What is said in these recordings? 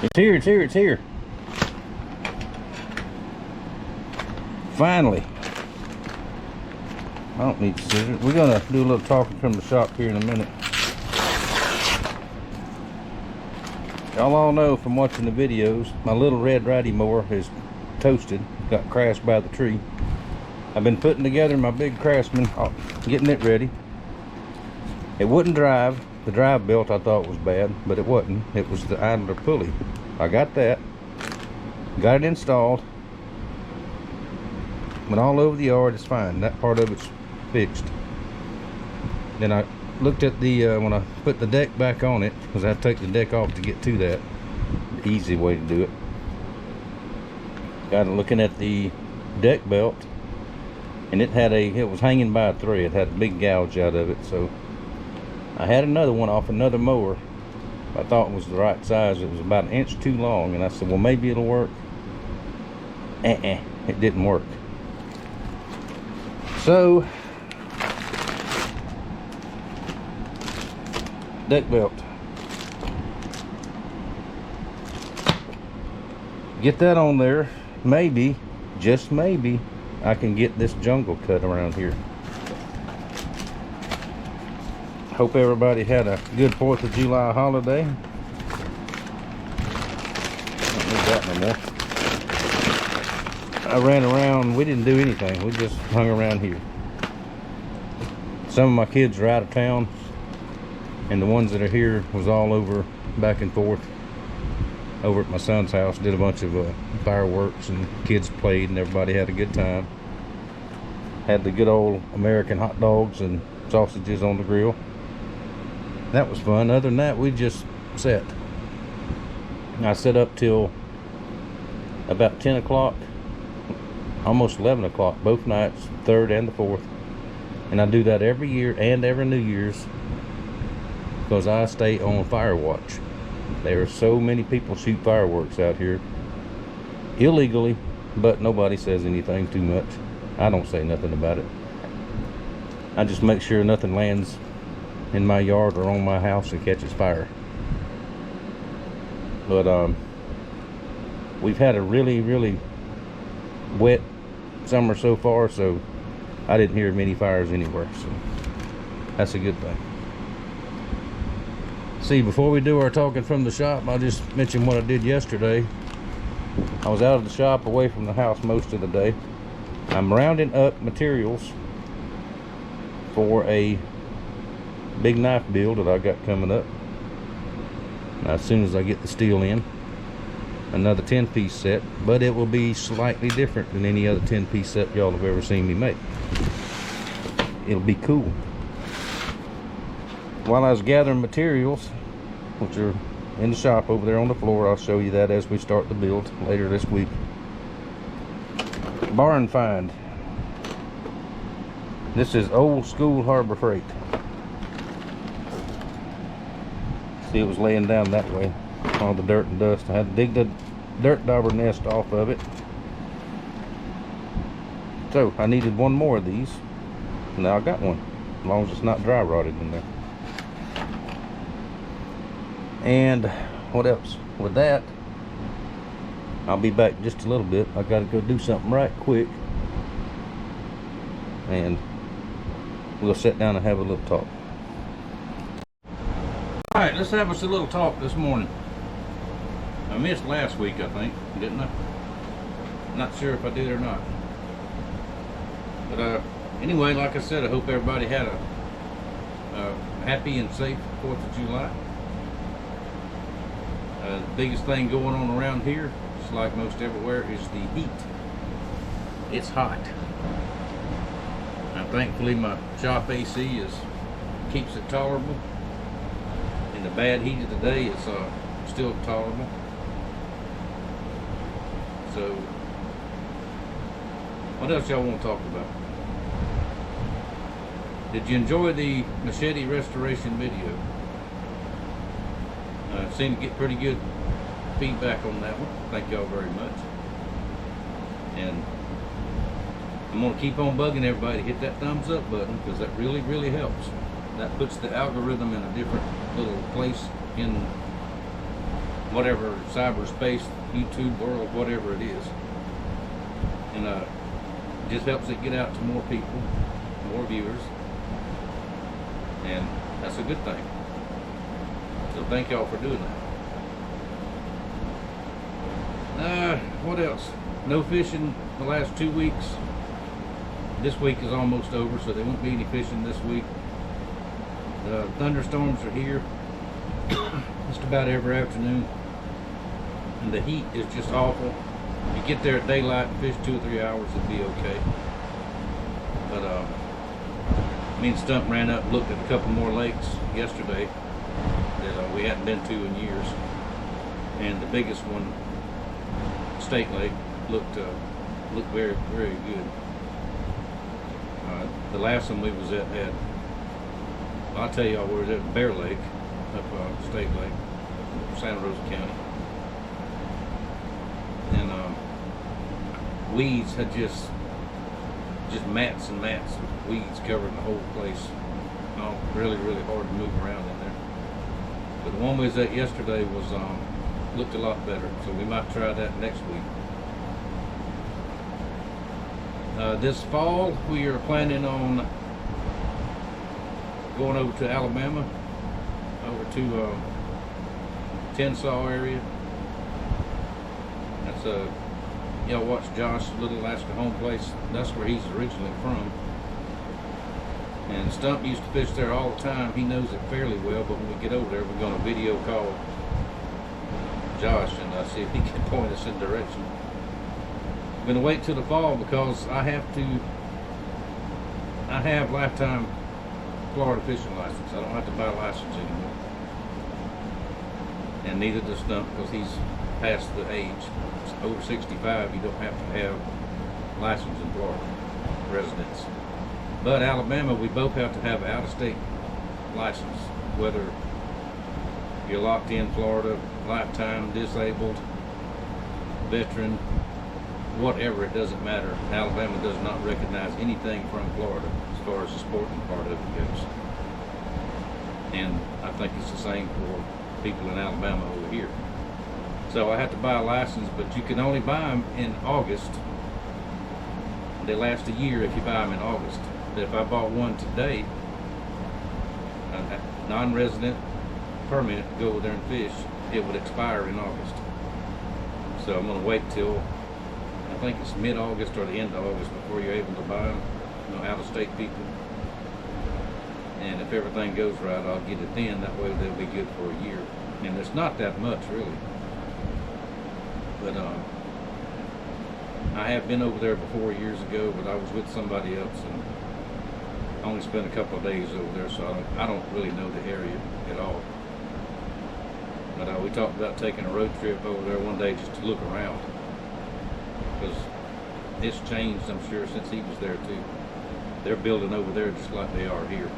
It's here, it's here, it's here. Finally. I don't need scissors. We're gonna do a little talking from the shop here in a minute. Y'all all know from watching the videos, my little red ratty mower is toasted, got crashed by the tree. I've been putting together my big Craftsman, getting it ready. It wouldn't drive. The drive belt I thought was bad, but it wasn't. It was the idler pulley. I got that, got it installed, went all over the yard. It's fine. That part of it's fixed. Then I looked at the when I put the deck back on it, because I had to take the deck off to get to that. The easy way to do it. Got it looking at the deck belt, and it was hanging by a thread. It had a big gouge out of it. So I had another one off another mower I thought was the right size. It was about an inch too long, and I said, well, maybe it'll work. It didn't work. So deck belt, get that on there. Maybe, just maybe, I can get this jungle cut around here. Hope everybody had a good 4th of July holiday. Don't need that no more. I ran around. We didn't do anything. We just hung around here. Some of my kids are out of town, and the ones that are here was all over, back and forth, over at my son's house. Did a bunch of fireworks, and kids played, and everybody had a good time. Had the good old American hot dogs and sausages on the grill. That was fun. Other than that, we just sat. I sat up till about 10 o'clock, almost 11 o'clock, both nights, 3rd and the 4th. And I do that every year and every New Year's, because I stay on fire watch. There are so many people shoot fireworks out here illegally, but nobody says anything too much. I don't say nothing about it. I just make sure nothing lands in my yard or on my house and catches fire. But we've had a really, really wet summer so far, so I didn't hear many fires anywhere, so that's a good thing. See, before we do our talking from the shop, I'll just mention what I did yesterday. I was out of the shop, away from the house most of the day. I'm rounding up materials for a big knife build that I got coming up. Now, as soon as I get the steel in, another 10-piece set, but it will be slightly different than any other 10-piece set y'all have ever seen me make. It'll be cool. While I was gathering materials, which are in the shop over there on the floor, I'll show you that as we start the build later this week. Barn find. This is old school Harbor Freight. See, it was laying down that way, all the dirt and dust. I had to dig the dirt dauber nest off of it. So I needed one more of these. Now I got one, as long as it's not dry rotted in there. And what else? With that, I'll be back just a little bit. I gotta go do something right quick, and we'll sit down and have a little talk. All right, let's have us a little talk this morning. I missed last week, I think, didn't I? Not sure if I did or not. But anyway, like I said, I hope everybody had a happy and safe 4th of July. The biggest thing going on around here, just like most everywhere, is the heat. It's hot. Now, thankfully, my shop AC keeps it tolerable. In the bad heat of the day, it's still tolerable. So, what else y'all want to talk about? Did you enjoy the machete restoration video? I seemed to get pretty good feedback on that one. Thank y'all very much. And I'm going to keep on bugging everybody to hit that thumbs up button, because that really, really helps. That puts the algorithm in a different little place in whatever cyberspace, YouTube world, whatever it is. And just helps it get out to more people, more viewers, and that's a good thing. So thank y'all for doing that. What else? No fishing the last 2 weeks. This week is almost over, so there won't be any fishing this week. The thunderstorms are here just about every afternoon, and the heat is just awful. If you get there at daylight and fish 2 or 3 hours, it'd be okay. But me and Stump ran up and looked at a couple more lakes yesterday that we hadn't been to in years, and the biggest one, State Lake, looked very, very good. The last one we was at had, I'll tell y'all where it was at, Bear Lake, up State Lake, Santa Rosa County. And weeds had just mats and mats of weeds covering the whole place. Oh, really, really hard to move around in there. But the one we was at yesterday was looked a lot better, so we might try that next week. This fall, we are planning on going over to Alabama, over to Tensaw area. That's y'all watch Josh Little Alaska Home Place. That's where he's originally from. And Stump used to fish there all the time. He knows it fairly well, but when we get over there, we're going to video call Josh and see if he can point us in direction. I'm going to wait till the fall because I have lifetime Florida fishing license. I don't have to buy a license anymore. And neither does Stump, because he's past the age. It's over 65, you don't have to have license in Florida, residence. But Alabama, we both have to have an out-of-state license, whether you're locked in Florida, lifetime, disabled, veteran, whatever, it doesn't matter. Alabama does not recognize anything from Florida as far as the sporting part of it goes. And I think it's the same for people in Alabama over here. So I have to buy a license, but you can only buy them in August. They last a year if you buy them in August. But if I bought one today, a non-resident permit to go over there and fish, it would expire in August. So I'm going to wait till, I think it's mid-August or the end of August before you're able to buy them, out-of-state people. And if everything goes right, I'll get it then. That way they'll be good for a year. And it's not that much, really. But I have been over there before years ago, but I was with somebody else and I only spent a couple of days over there, so I don't really know the area at all. But we talked about taking a road trip over there one day just to look around, because it's changed, I'm sure, since he was there too. They're building over there just like they are here,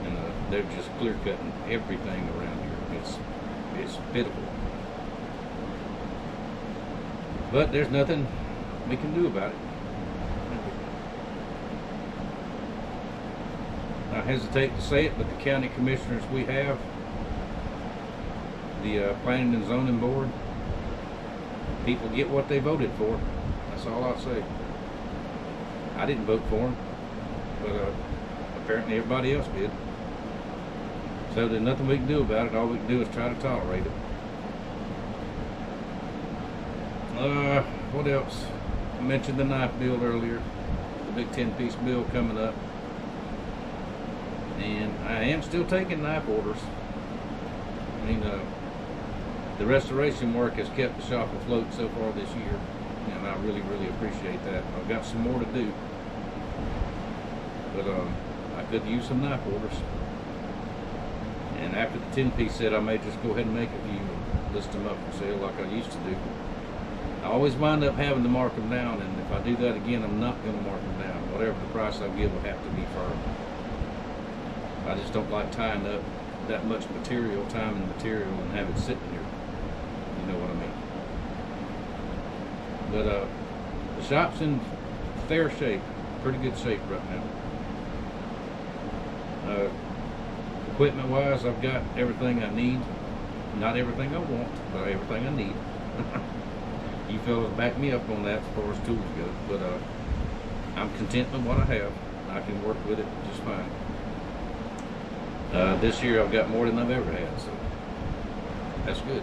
and they're just clear cutting everything around here. It's pitiful, but there's nothing we can do about it. I hesitate to say it, but the county commissioners we have, the planning and zoning board, people get what they voted for. That's all I'll say. I didn't vote for them, but apparently everybody else did. So there's nothing we can do about it. All we can do is try to tolerate it. What else? I mentioned the knife bill earlier, the big 10-piece bill coming up. And I am still taking knife orders. I mean, the restoration work has kept the shop afloat so far this year, and I really, really appreciate that. I've got some more to do, but I could use some knife orders. And after the 10-piece set, I may just go ahead and make a few, list them up for sale like I used to do. I always wind up having to mark them down, and if I do that again, I'm not going to mark them down. Whatever the price I give will have to be firm. I just don't like tying up that much material, time and material, and have it sitting here. You know what I mean? But the shop's in fair shape, pretty good shape right now. Equipment-wise, I've got everything I need. Not everything I want, but everything I need. You fellas back me up on that as far as tools go, but I'm content with what I have. I can work with it just fine. This year I've got more than I've ever had, so that's good.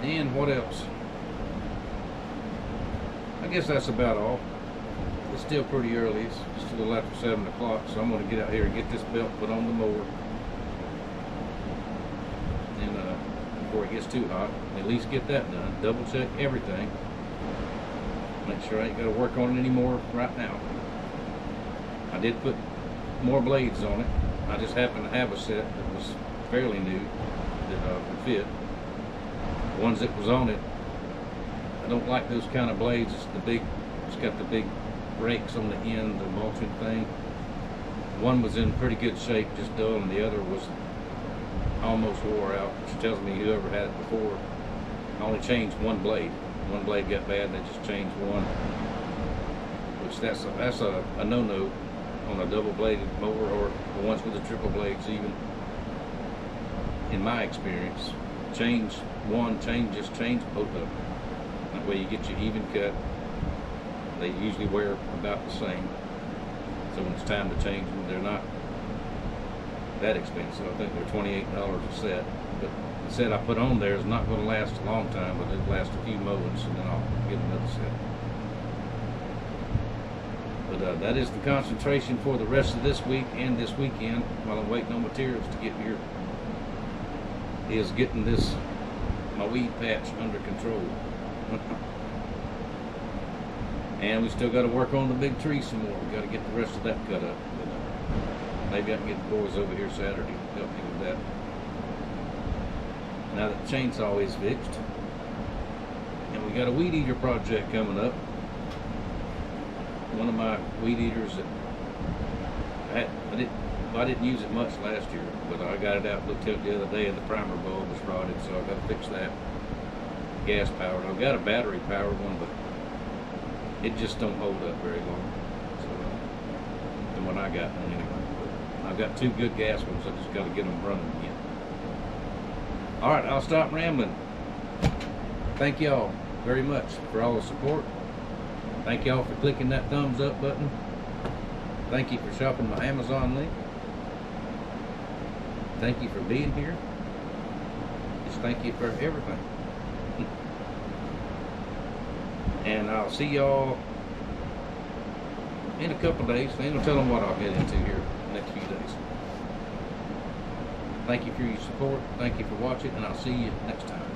And what else? I guess that's about all. It's still pretty early. It's just a little after 7 o'clock, so I'm going to get out here and get this belt put on the mower. And before it gets too hot, at least get that done. Double check everything. Make sure I ain't got to work on it anymore right now. I did put more blades on it. I just happened to have a set that was fairly new that would fit. The ones that was on it, I don't like those kind of blades. It's got the big rakes on the end, the mulching thing. One was in pretty good shape, just dull, and the other was almost wore out, which tells me whoever had it before only changed one blade. One blade got bad and they just changed one, which that's a no-no on a double-bladed mower, or the ones with the triple blades even. In my experience, change one, just change both of them. That way you get your even cut. They usually wear about the same. So when it's time to change them, they're not that expensive. I think they're $28 a set. But the set I put on there is not going to last a long time, but it'll last a few mowings, and then I'll get another set. But that is the concentration for the rest of this week and this weekend, while I'm waiting on materials to get here, is getting my weed patch under control. And we still got to work on the big tree some more. We got to get the rest of that cut up. But, maybe I can get the boys over here Saturday to help me with that. Now that the chainsaw is fixed, and we got a weed eater project coming up. One of my weed eaters that I didn't use it much last year, but I got it out, looked at it the other day, and the primer bulb was rotted, so I got to fix that. Gas powered. I've got a battery powered one, but it just don't hold up very long. So the one I got anyway. But I've got two good gas ones. I just got to get them running again. All right, I'll stop rambling. Thank y'all very much for all the support. Thank y'all for clicking that thumbs up button. Thank you for shopping my Amazon link. Thank you for being here. Just thank you for everything. And I'll see y'all in a couple days. I ain't gonna tell them what I'll get into here the next few days. Thank you for your support. Thank you for watching, and I'll see you next time.